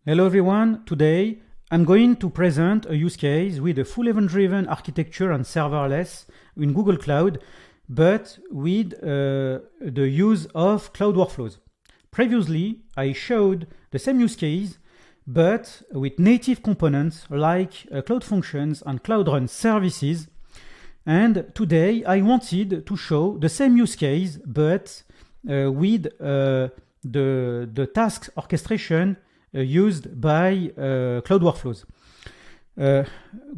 Hello everyone, today I'm going to present a use case with a full event-driven architecture and serverless in Google Cloud, but with the use of cloud workflows. Previously, I showed the same use case, but with native components like Cloud Functions and Cloud Run services. And today I wanted to show the same use case, but with the task orchestration used by cloud workflows.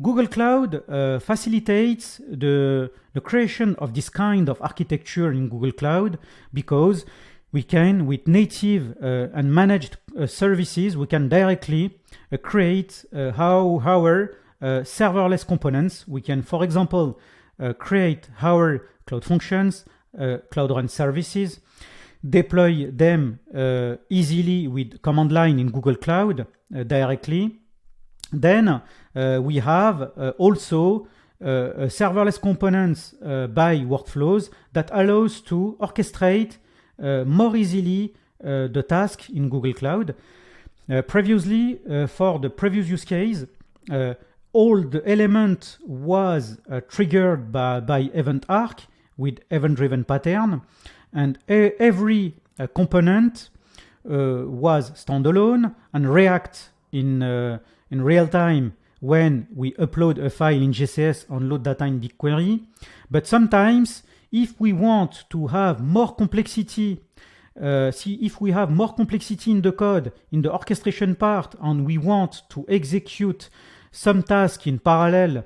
Google Cloud facilitates the creation of this kind of architecture in Google Cloud because we can, with native and managed services, we can directly create our serverless components. We can, for example, create our Cloud Functions, Cloud Run services, deploy them easily with command line in Google Cloud directly. Then we have also serverless components by workflows that allows to orchestrate more easily the task in Google Cloud. Previously, for the previous use case, all the element was triggered by event arc with event-driven pattern, and every component was standalone and react in real time when we upload a file in JCS and load data in BigQuery. But sometimes, if we want to have more complexity, if we have more complexity in the code, in the orchestration part, and we want to execute some task in parallel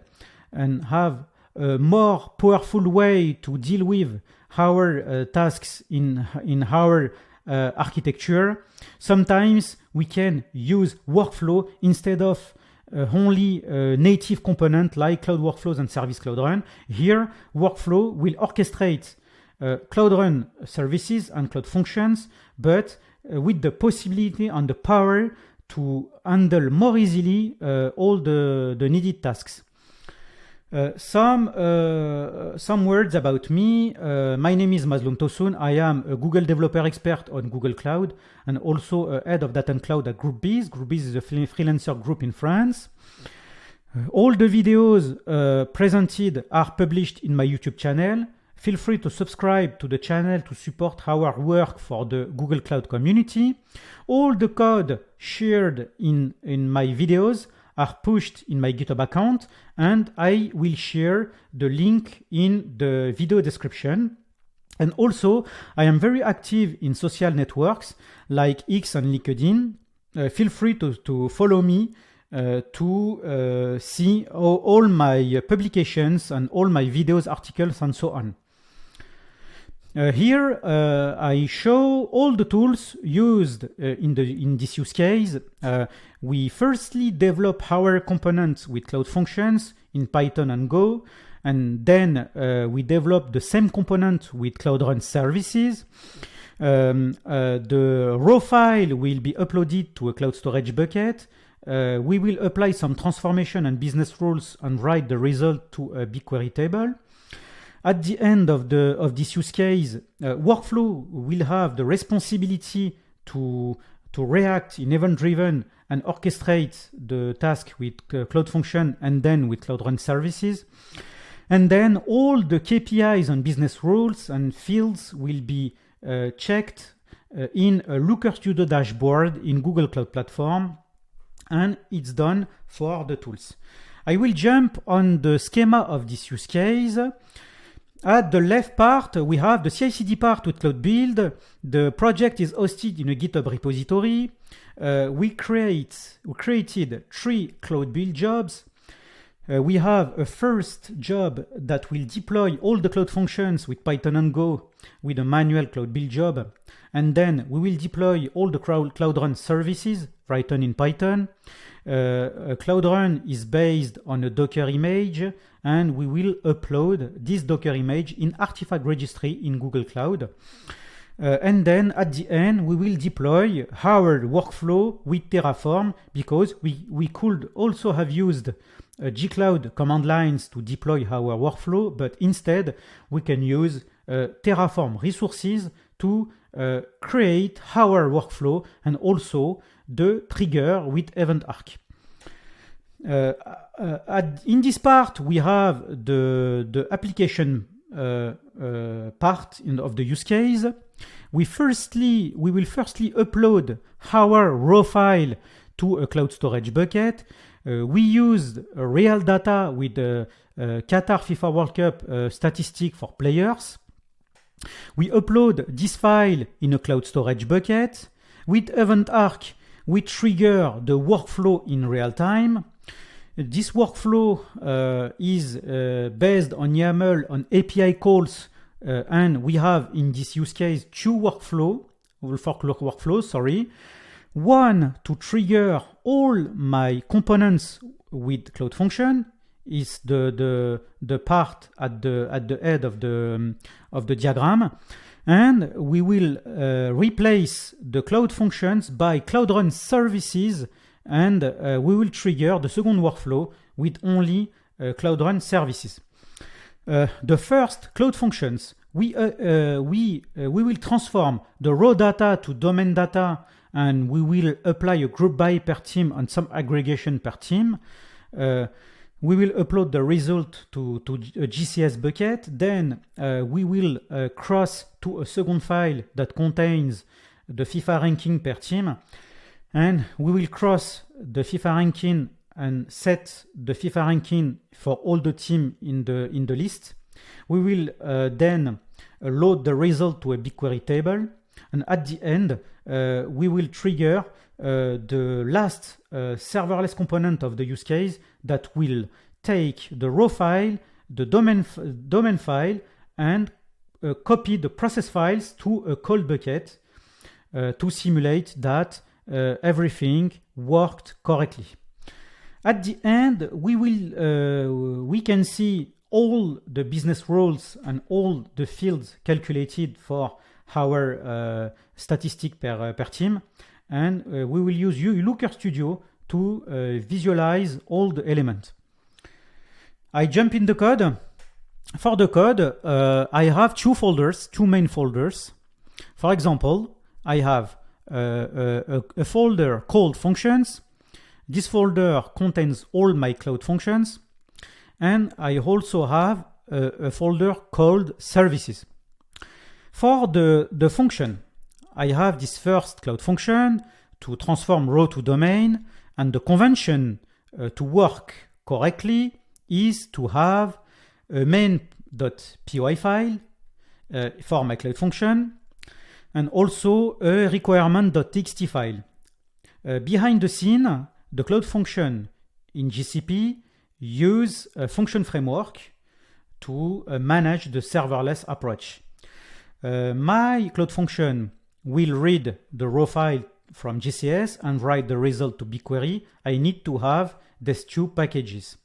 and have a more powerful way to deal with our tasks in our architecture, sometimes we can use workflow instead of only native component like Cloud Workflows and Service Cloud Run. Here, workflow will orchestrate Cloud Run services and Cloud Functions, but with the possibility and the power to handle more easily all the needed tasks. Some words about me. My name is Mazloum Tosun. I am a Google developer expert on Google Cloud and also a head of data and cloud at GroupBiz. GroupBiz is a freelancer group in France. All the videos presented are published in my YouTube channel. Feel free to subscribe to the channel to support our work for the Google Cloud community. All the code shared in my videos are pushed in my GitHub account, and I will share the link in the video description. And also, I am very active in social networks like X and LinkedIn. Feel free to follow me to see all my publications and all my videos, articles, and so on. Here I show all the tools used in this use case. We firstly develop our components with Cloud Functions in Python and Go, and then we develop the same component with Cloud Run services. The raw file will be uploaded to a cloud storage bucket. We will apply some transformation and business rules and write the result to a BigQuery table. At the end of this use case, workflow will have the responsibility to react in event-driven and orchestrate the task with Cloud Function and then with Cloud Run services. And then all the KPIs and business rules and fields will be checked in a Looker Studio dashboard in Google Cloud Platform, and it's done for the tools. I will jump on the schema of this use case. At the left part, we have the CI/CD part with Cloud Build. The project is hosted in a GitHub repository. We created 3 Cloud Build jobs. We have a first job that will deploy all the Cloud Functions with Python and Go with a manual Cloud Build job. And then we will deploy all the Cloud Run services written in Python. Cloud Run is based on a Docker image, and we will upload this Docker image in artifact registry in Google Cloud. And then at the end, we will deploy our workflow with Terraform, because we could also have used gcloud command lines to deploy our workflow, but instead we can use Terraform resources to create our workflow and also the trigger with event arc. In this part, we have the application part of the use case. We will firstly upload our raw file to a cloud storage bucket. We used real data with the Qatar FIFA World Cup statistic for players. We upload this file in a cloud storage bucket. With Event Arc, we trigger the workflow in real time. This workflow is based on YAML on API calls, and we have in this use case two workflows. One to trigger all my components with Cloud Function is the part at the head of the diagram, and we will replace the Cloud Functions by Cloud Run services, and we will trigger the second workflow with only Cloud Run services. The first Cloud Functions, we will transform the raw data to domain data, and we will apply a group by per team and some aggregation per team. We will upload the result to a GCS bucket. Then we will cross to a second file that contains the FIFA ranking per team. And we will cross the FIFA ranking and set the FIFA ranking for all the team in the list. We will then load the result to a BigQuery table. And at the end, we will trigger the last serverless component of the use case that will take the raw file, the domain file, and copy the process files to a cold bucket to simulate that everything worked correctly. At the end, we can see all the business roles and all the fields calculated for our statistic per team, and we will use Looker Studio to visualize all the elements. I jump in the code. For the code, I have two main folders. For example, I have a folder called functions. This folder contains all my cloud functions, and I also have a folder called services. For the function, I have this first cloud function to transform raw to domain, and the convention to work correctly is to have a main.py file for my cloud function, and also a requirement.txt file. Behind the scene, the cloud function in GCP use a function framework to manage the serverless approach. My cloud function will read the raw file from GCS and write the result to BigQuery. I need to have these two packages.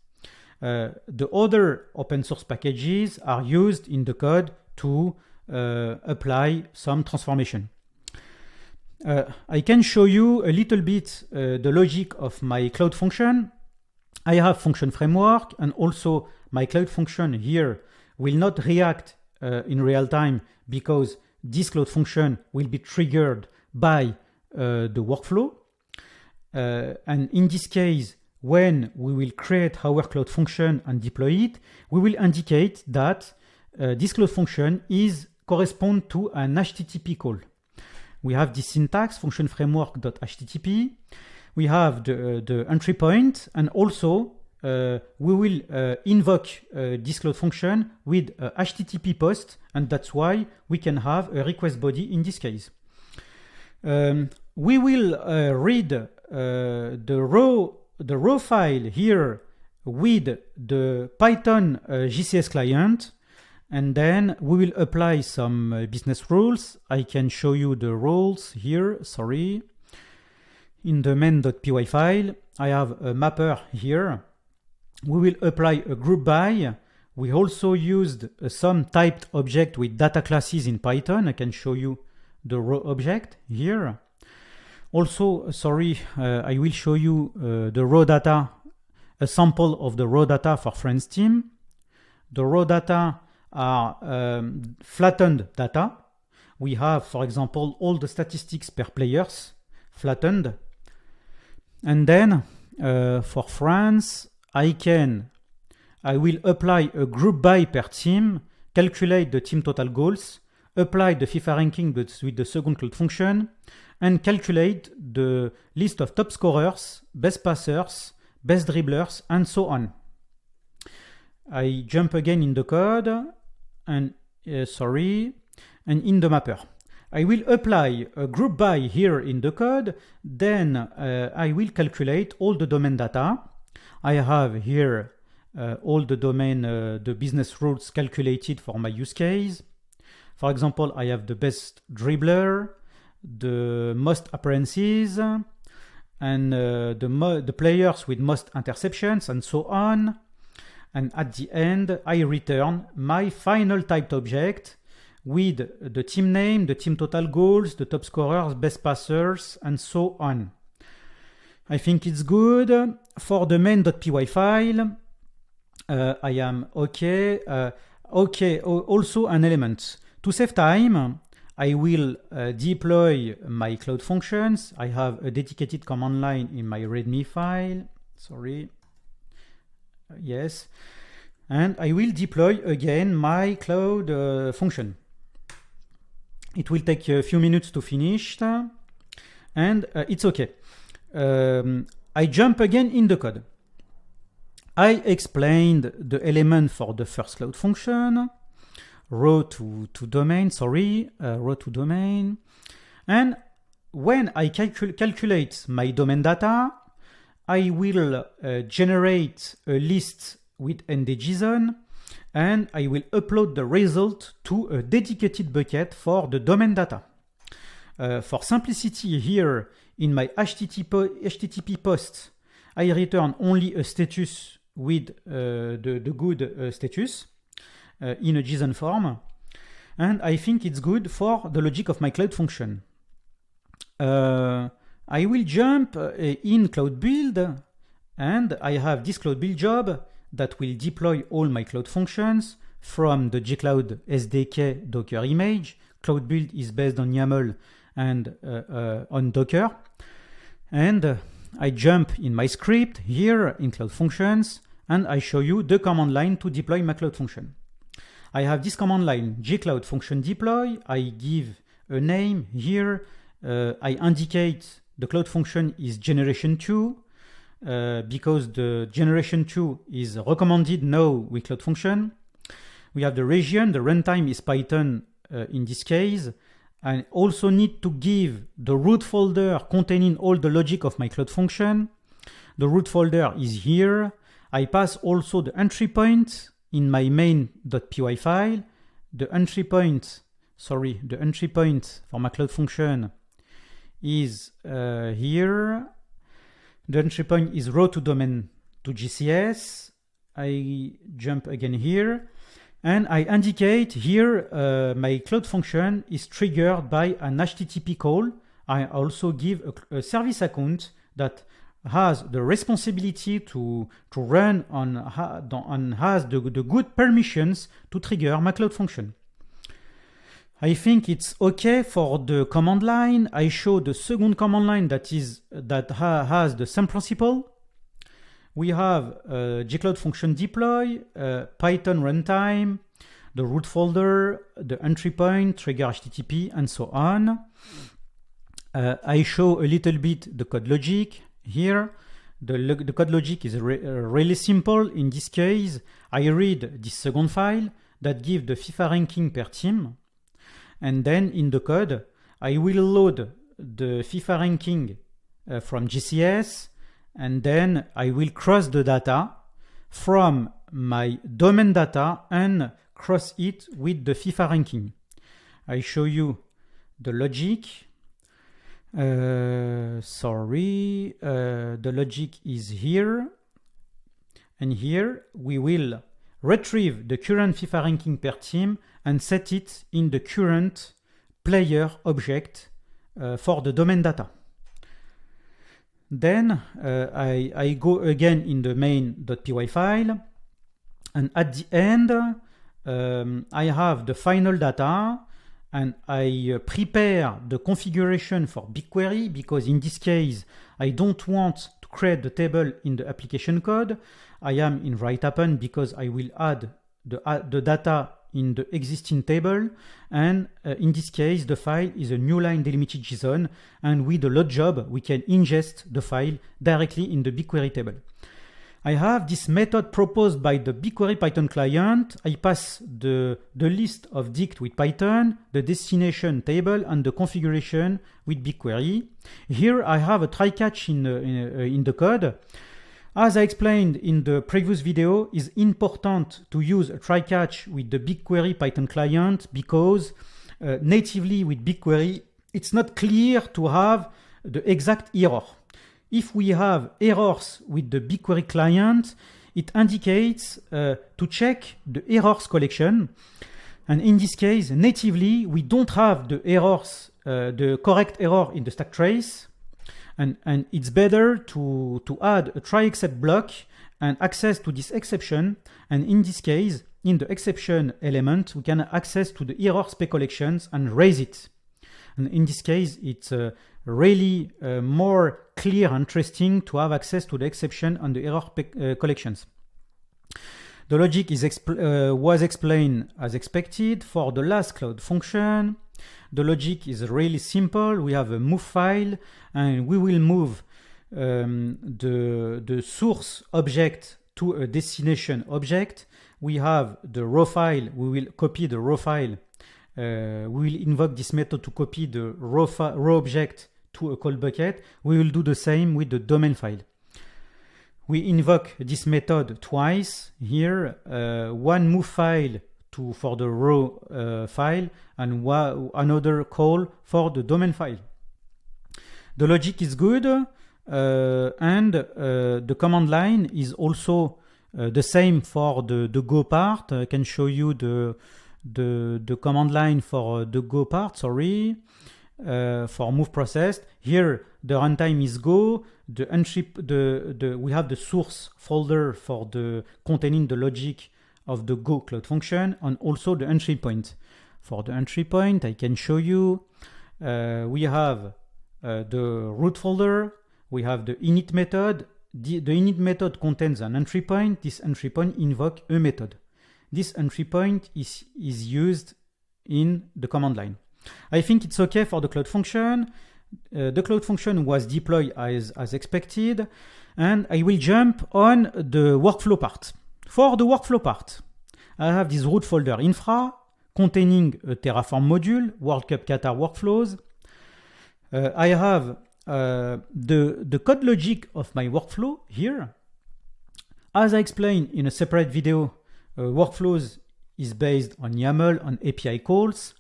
The other open source packages are used in the code to apply some transformation. I can show you a little bit the logic of my cloud function. I have function framework, and also my cloud function here will not react in real time because this cloud function will be triggered by the workflow. And in this case, when we will create our cloud function and deploy it, we will indicate that this cloud function corresponds to an HTTP call. We have the syntax function framework.http. We have the entry point, and also we will invoke this cloud function with a HTTP post, and that's why we can have a request body in this case. We will read the raw file here with the Python GCS client, and then we will apply some business rules. I can show you the rules here, sorry. In the main.py file, I have a mapper here. We will apply a group by. We also used some typed object with data classes in Python. I can show you the raw object here. Also, sorry, I will show you the raw data, a sample of the raw data for Friends team. The raw data are flattened data. We have, for example, all the statistics per players flattened. And then for France, I will apply a group by per team, calculate the team total goals, apply the FIFA ranking with the second cloud function, and calculate the list of top scorers, best passers, best dribblers, and so on. I jump again in the code, and and in the mapper. I will apply a group by here in the code, then I will calculate all the domain data. I have here all the domain, the business rules calculated for my use case. For example, I have the best dribbler, the most appearances, and the players with most interceptions, and so on. And at the end, I return my final typed object with the team name, the team total goals, the top scorers, best passers, and so on. I think it's good. For the main.py file, I am okay. Also an element. To save time, I will deploy my cloud functions. I have a dedicated command line in my README file. Yes. And I will deploy again my cloud function. It will take a few minutes to finish, and it's okay. I jump again in the code. I explained the element for the first cloud function, row to domain, row to domain. And when I calculate my domain data, I will generate a list with NDJSON, and I will upload the result to a dedicated bucket for the domain data. For simplicity here, in my HTTP post, I return only a status with the good status in a JSON form, and I think it's good for the logic of my cloud function. I will jump in cloud build, and I have this cloud build job that will deploy all my cloud functions from the gcloud SDK Docker image. Cloud build is based on YAML and on Docker. And I jump in my script here in cloud functions, and I show you the command line to deploy my cloud function. I have this command line, gcloud function deploy. I give a name here. I indicate the cloud function is generation 2. Because the generation 2 is recommended now with cloud function. We have the region, the runtime is Python in this case. I also need to give the root folder containing all the logic of my cloud function. The root folder is here. I pass also the entry point in my main.py file. The entry point for my cloud function is here. The entry point is row to domain to GCS. I jump again here, and I indicate here my cloud function is triggered by an HTTP call. I also give a service account that has the responsibility to run and has the good permissions to trigger my cloud function. I think it's okay for the command line. I show the second command line that has the same principle. We have gcloud function deploy, Python runtime, the root folder, the entry point, trigger HTTP, and so on. I show a little bit the code logic here. The code logic is really simple. In this case, I read this second file that gives the FIFA ranking per team. And then in the code, I will load the FIFA ranking from GCS, and then I will cross the data from my domain data and cross it with the FIFA ranking. I show you the logic. The logic is here. And here we will retrieve the current FIFA ranking per team and set it in the current player object for the domain data. Then I go again in the main.py file, and at the end I have the final data. and I prepare the configuration for BigQuery, because in this case, I don't want to create the table in the application code. I am in WriteAppen because I will add the data in the existing table, and in this case the file is a new line delimited JSON, and with the load job we can ingest the file directly in the BigQuery table. I have this method proposed by the BigQuery Python client. I pass the list of dict with Python, the destination table, and the configuration with BigQuery. Here I have a try-catch in the code. As I explained in the previous video, it's important to use a try-catch with the BigQuery Python client, because natively with BigQuery, it's not clear to have the exact error. If we have errors with the BigQuery client, it indicates to check the errors collection. And in this case, natively, we don't have the errors, the correct error in the stack trace. And it's better to add a try except block and access to this exception. And in this case, in the exception element, we can access to the error spec collections and raise it. And in this case, it's really more clear and interesting to have access to the exception and the error collections. The logic was explained as expected for the last Cloud function. The logic is really simple. We have a move file, and we will move the source object to a destination object. We have the raw file. We will copy the raw file. We will invoke this method to copy the raw object to a call bucket. We will do the same with the domain file. We invoke this method twice here. One move file for the raw file, and another call for the domain file. The logic is good, and the command line is also the same for the Go part. I can show you the command line for the Go part, for move processed. Here the runtime is Go. The entry, we have the source folder for the containing the logic of the Go Cloud function, and also the entry point. For the entry point, I can show you. We have the root folder. We have the init method. The init method contains an entry point. This entry point invokes a method. This entry point is used in the command line. I think it's okay for the Cloud function. The Cloud function was deployed as expected, and I will jump on the workflow part. For the workflow part, I have this root folder infra containing a Terraform module, World Cup Qatar workflows. I have the code logic of my workflow here. As I explained in a separate video, workflows is based on YAML and API calls.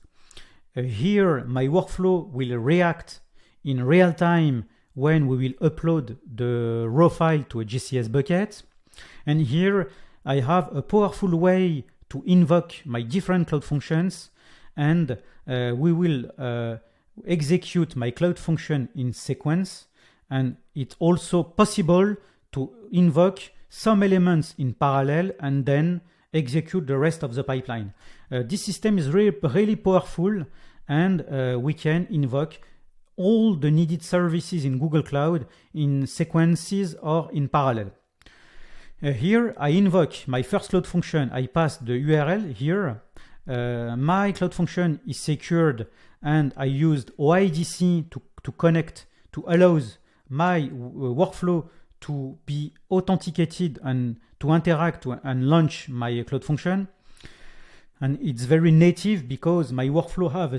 Here, my workflow will react in real time when we will upload the raw file to a JCS bucket. And here, I have a powerful way to invoke my different Cloud functions, and we will execute my Cloud function in sequence. And it's also possible to invoke some elements in parallel and then execute the rest of the pipeline. This system is really powerful, and we can invoke all the needed services in Google Cloud in sequences or in parallel. Here I invoke my first Cloud function. I pass the URL here. My Cloud function is secured, and I used OIDC to connect, to allow my workflow to be authenticated and to interact and launch my Cloud function. And it's very native because my workflow has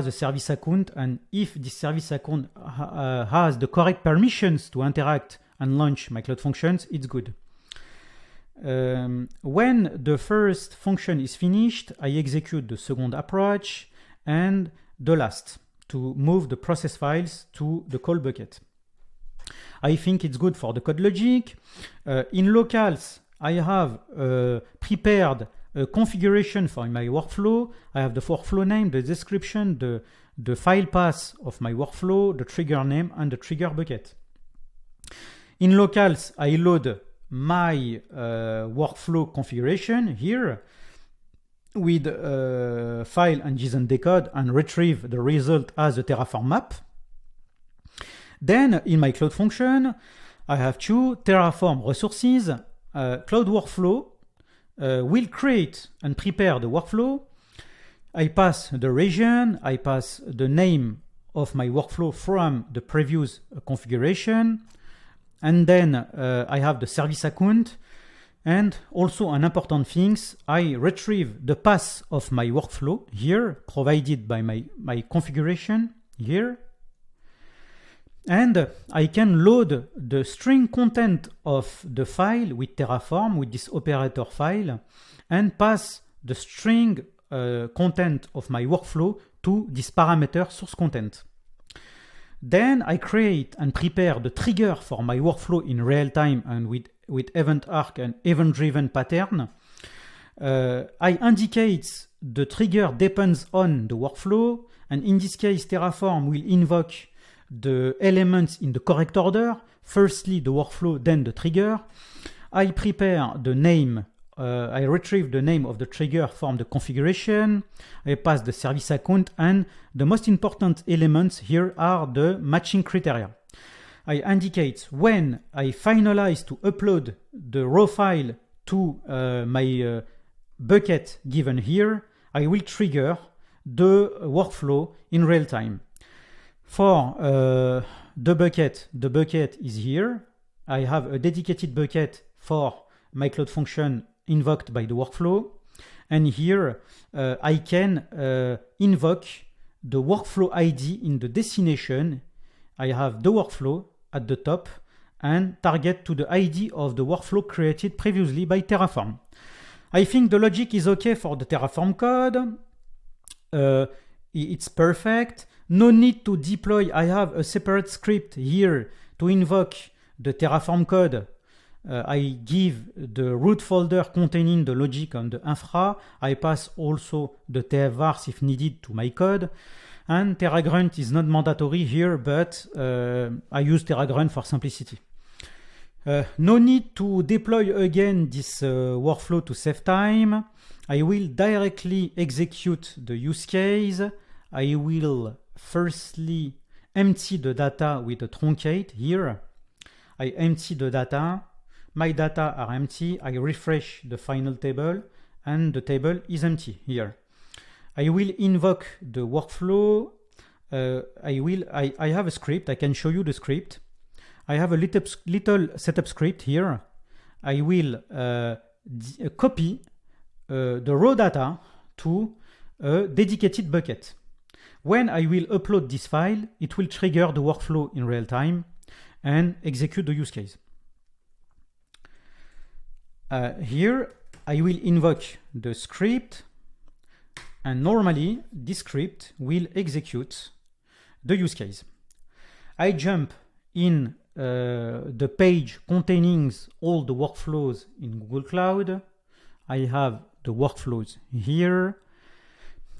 a service account, and if this service account has the correct permissions to interact and launch my Cloud functions, it's good. When the first function is finished, I execute the second approach and the last to move the process files to the call bucket. I think it's good for the code logic. In locals, I have prepared a configuration for my workflow. I have the workflow name, the description, the file path of my workflow, the trigger name, and the trigger bucket. In locals, I load my workflow configuration here. with file and JSON decode and retrieve the result as a Terraform map. Then in my Cloud Function, I have two Terraform resources. Cloud Workflow will create and prepare the workflow. I pass the region, I pass the name of my workflow from the previous configuration, and then I have the service account. And also an important thing, I retrieve the path of my workflow here, provided by my configuration here. And I can load the string content of the file with Terraform, with this operator file, and pass the string content of my workflow to this parameter source content. Then I create and prepare the trigger for my workflow in real time and with event arc and event-driven pattern. I indicate the trigger depends on the workflow, and in this case, Terraform will invoke the elements in the correct order. Firstly, the workflow, then the trigger. I prepare the name. I retrieve the name of the trigger from the configuration. I pass the service account, and the most important elements here are the matching criteria. I indicate when I finalize to upload the raw file to my bucket given here, I will trigger the workflow in real time. For the bucket is here. I have a dedicated bucket for my Cloud Function invoked by the workflow. And here I can invoke the workflow ID in the destination. I have the workflow at the top and target to the ID of the workflow created previously by Terraform. I think the logic is okay for the Terraform code. It's perfect. No need to deploy. I have a separate script here to invoke the Terraform code. I give the root folder containing the logic on the infra. I pass also the TFVARs if needed to my code. And TerraGrunt is not mandatory here, but I use TerraGrunt for simplicity. No need to deploy again this workflow to save time. I will directly execute the use case. I will firstly empty the data with a truncate here. I empty the data. My data are empty. I refresh the final table and the table is empty here. I will invoke the workflow. I have a script. I can show you the script. I have a little setup script here. I will copy the raw data to a dedicated bucket. When I will upload this file, it will trigger the workflow in real time and execute the use case. Here, I will invoke the script, and normally this script will execute the use case. I jump in the page containing all the workflows in Google Cloud. I have the workflows here,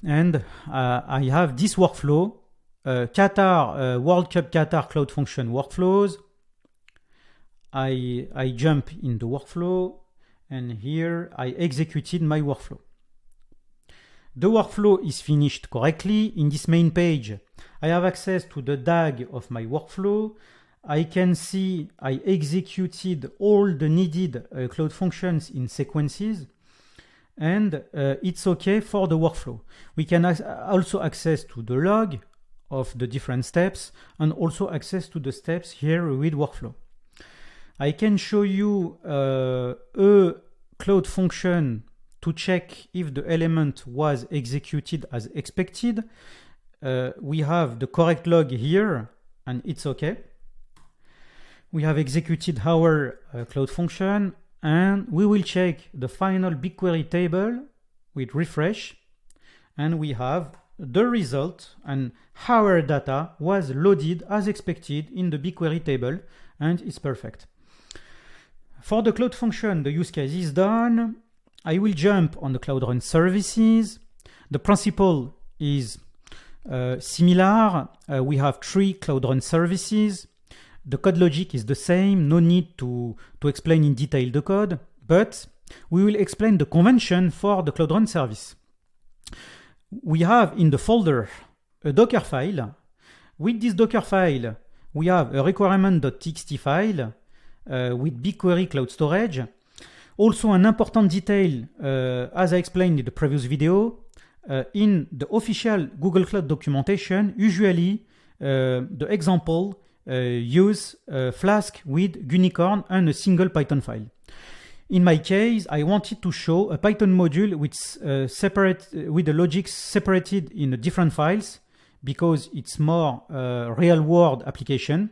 and I have this workflow, Qatar, World Cup Qatar Cloud Function workflows. I jump in the workflow, and here I executed my workflow. The workflow is finished correctly. In this main page, I have access to the DAG of my workflow. I can see I executed all the needed Cloud Functions in sequences, and it's okay for the workflow. We can also access to the log of the different steps and also access to the steps here with workflow. I can show you a Cloud Function to check if the element was executed as expected. We have the correct log here, and it's okay. We have executed our Cloud Function, and we will check the final BigQuery table with refresh, and we have the result, and our data was loaded as expected in the BigQuery table, and it's perfect. For the Cloud Function, the use case is done. I will jump on the Cloud Run services. The principle is similar. We have 3 Cloud Run services. The code logic is the same. No need to explain in detail the code, but we will explain the convention for the Cloud Run service. We have in the folder a Docker file. With this Docker file, we have a requirement.txt file with BigQuery Cloud Storage. Also an important detail, as I explained in the previous video, in the official Google Cloud documentation, usually the example use Flask with Unicorn and a single Python file. In my case, I wanted to show a Python module with the logic separated in different files because it's more real-world application.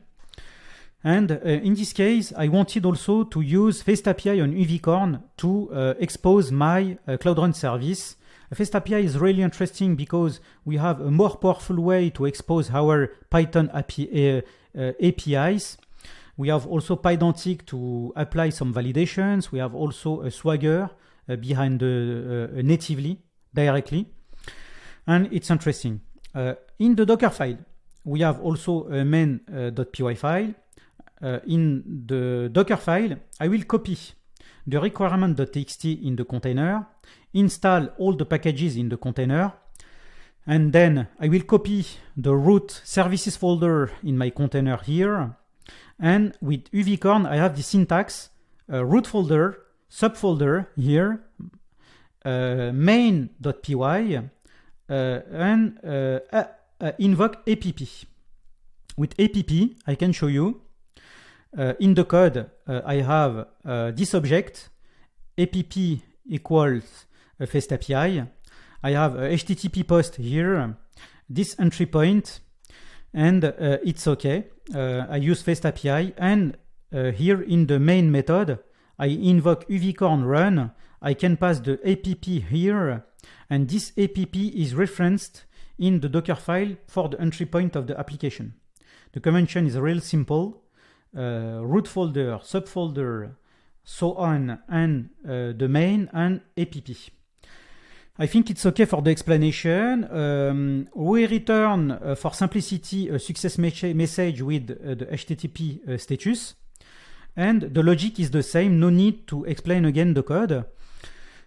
And in this case, I wanted also to use FastAPI on UVcorn to expose my Cloud Run service. FastAPI is really interesting because we have a more powerful way to expose our Python APIs. We have also Pydantic to apply some validations. We have also a Swagger behind natively, directly. And it's interesting. In the Docker file, we have also a main.py file. In the Docker file, I will copy the requirement.txt in the container, install all the packages in the container, and then I will copy the root services folder in my container here. And with UVcorn, I have the syntax, root folder, subfolder here, main.py, and invoke app. With app, I can show you. In the code, I have this object, app equals FastAPI. I have a HTTP post here, this entry point, and it's okay. I use FastAPI, and here in the main method, I invoke UVcorn run. I can pass the app here, and this app is referenced in the Docker file for the entry point of the application. The convention is real simple. Root folder, subfolder, so on, and the main and app. I think it's okay for the explanation. We return, for simplicity, a success message with the HTTP status. And the logic is the same, no need to explain again the code.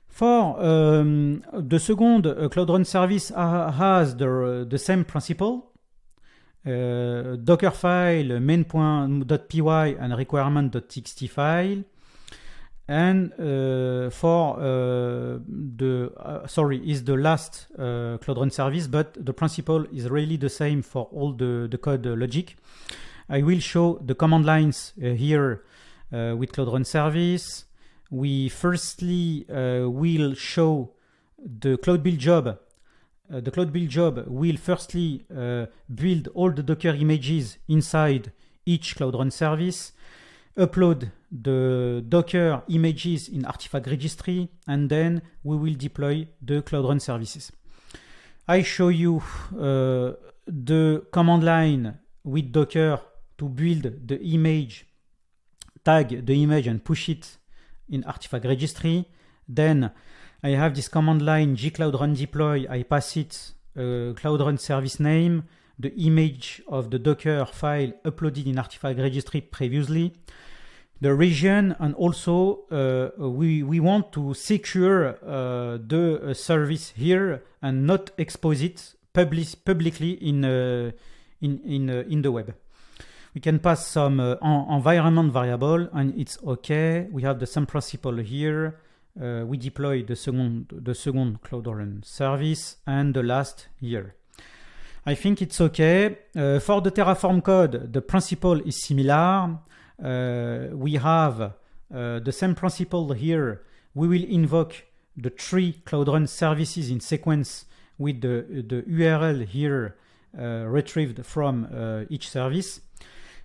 For the second Cloud Run service has the same principle. Docker file, main.py and requirement.txt file. And for is the last Cloud Run service, but the principle is really the same for all the code logic. I will show the command lines here with Cloud Run service. We firstly will show the Cloud Build job. The Cloud Build job will firstly build all the Docker images inside each Cloud Run service, upload the Docker images in artifact registry, and then we will deploy the Cloud Run services. I show you the command line with Docker to build the image, tag the image and push it in artifact registry. Then I have this command line gcloud run deploy. I pass it Cloud Run service name, the image of the Docker file uploaded in artifact registry previously, the region, and also we want to secure the service here and not expose it publicly in the web. We can pass some environment variable, and it's okay. We have the same principle here. We deploy the second Cloud Run service and the last here. I think it's okay. For the Terraform code, the principle is similar. We have the same principle here. We will invoke the 3 Cloud Run services in sequence with the URL here retrieved from each service.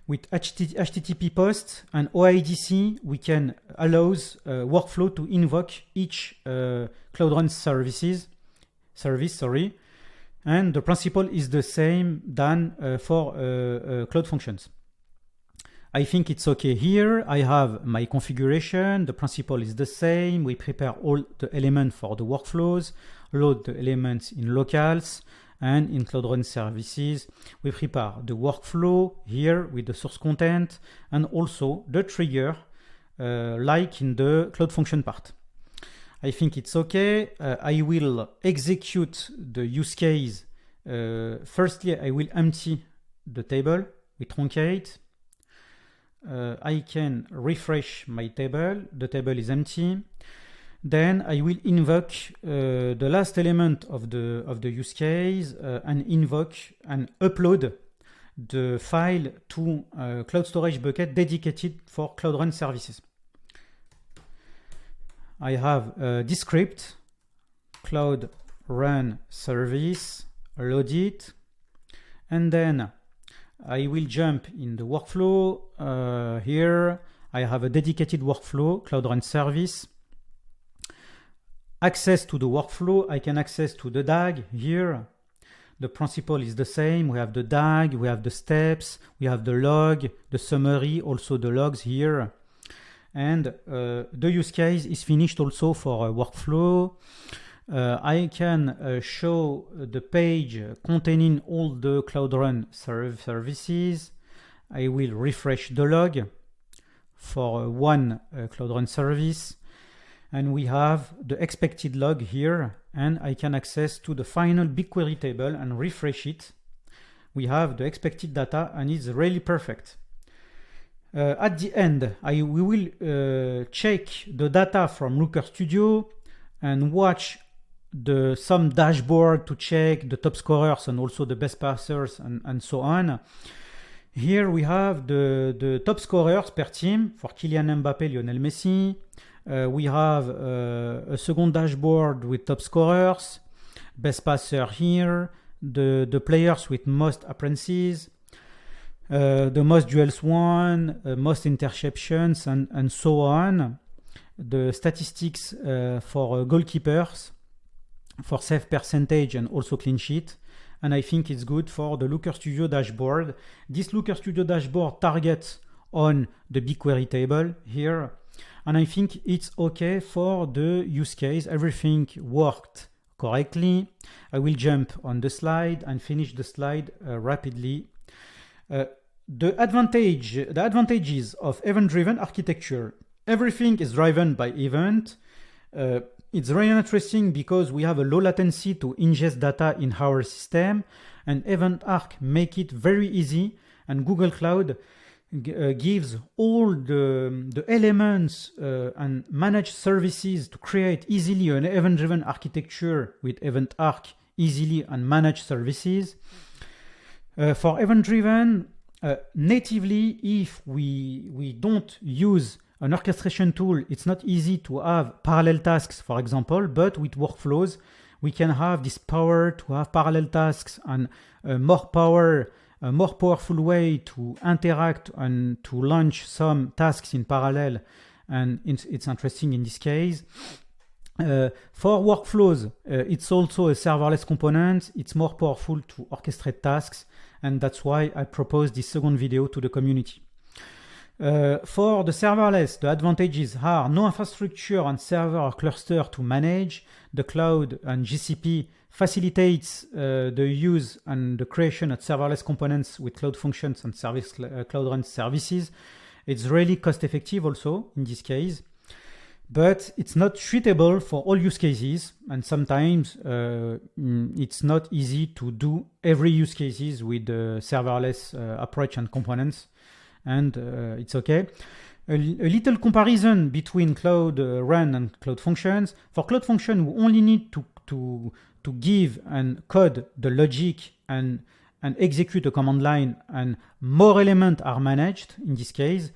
With HTTP post and OIDC, we can allow workflow to invoke each Cloud Run service, and the principle is the same than for Cloud Functions. I think it's okay here. I have my configuration. The principle is the same. We prepare all the elements for the workflows, load the elements in locals, and in Cloud Run services, we prepare the workflow here with the source content and also the trigger like in the Cloud Function part. I think it's okay. I will execute the use case. Firstly, I will empty the table. We truncate. I can refresh my table. The table is empty. Then I will invoke the last element of the use case and invoke and upload the file to a Cloud Storage bucket dedicated for Cloud Run services. I have this script, Cloud Run service, load it, and then I will jump in the workflow. Here I have a dedicated workflow, Cloud Run service. Access to the workflow, I can access to the DAG here. The principle is the same. We have the DAG, we have the steps, we have the log, the summary, also the logs here. And the use case is finished also for a workflow. I can show the page containing all the Cloud Run services. I will refresh the log for one Cloud Run service. And we have the expected log here, and I can access to the final BigQuery table and refresh it. We have the expected data, and it's really perfect. At the end, we will check the data from Looker Studio and watch some dashboard to check the top scorers and also the best passers and so on. Here we have the top scorers per team for Kylian Mbappé, Lionel Messi. We have a second dashboard with top scorers, best passer here, the players with most appearances, the most duels won, most interceptions, and so on. The statistics for goalkeepers, for save percentage, and also clean sheet. And I think it's good for the Looker Studio dashboard. This Looker Studio dashboard targets on the BigQuery table here. And I think it's okay for the use case. Everything worked correctly. I will jump on the slide and finish the slide rapidly. The advantages of event-driven architecture. Everything is driven by event. It's very interesting because we have a low latency to ingest data in our system, and Event Arc make it very easy, and Google Cloud gives all the elements and managed services to create easily an event-driven architecture with Event Arc easily and managed services. For event-driven, natively, if we don't use an orchestration tool, it's not easy to have parallel tasks, for example, but with workflows, we can have this power to have parallel tasks and more powerful way to interact and to launch some tasks in parallel, and it's interesting in this case. For workflows, it's also a serverless component. It's more powerful to orchestrate tasks, and that's why I proposed this second video to the community. For the serverless, the advantages are no infrastructure and server or cluster to manage. The cloud and GCP facilitates the use and the creation of serverless components with Cloud Functions and Cloud Run services. It's really cost effective also in this case, but it's not suitable for all use cases, and sometimes it's not easy to do every use cases with the serverless approach and components, and it's okay. A little comparison between Cloud Run and Cloud Functions. For Cloud Function, we only need to give and code the logic and execute a command line, and more elements are managed in this case.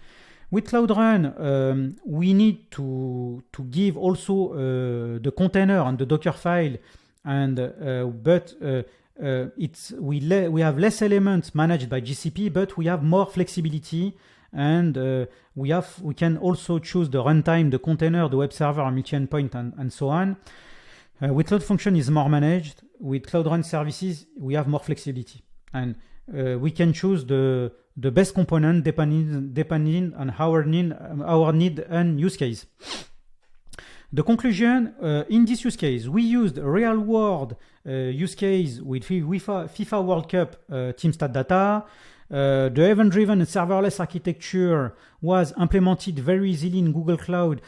With Cloud Run, we need to give also the container and the Docker file, and we have less elements managed by GCP, but we have more flexibility, and we can also choose the runtime, the container, the web server, multi-endpoint, and so on. With Cloud Function is more managed. With Cloud Run services, we have more flexibility, and we can choose the best component depending on our need and use case. The conclusion, in this use case, we used a real-world use case with FIFA World Cup team stat data. The event-driven and serverless architecture was implemented very easily in Google Cloud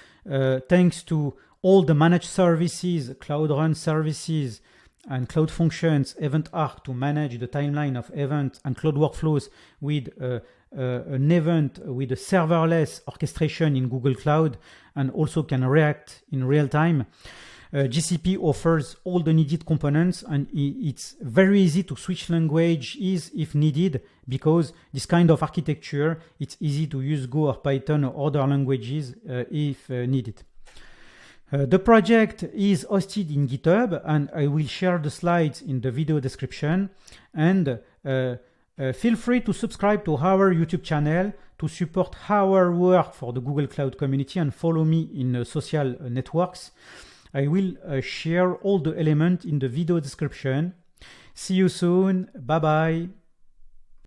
thanks to all the managed services, Cloud Run services, and Cloud Functions, Event Arc to manage the timeline of events, and Cloud Workflows with an event with a serverless orchestration in Google Cloud, and also can react in real time. GCP offers all the needed components, and it's very easy to switch languages if needed, because this kind of architecture, it's easy to use Go or Python or other languages if needed. The project is hosted in GitHub, and I will share the slides in the video description. And feel free to subscribe to our YouTube channel to support our work for the Google Cloud community, and follow me in social networks. I will share all the elements in the video description. See you soon. Bye bye.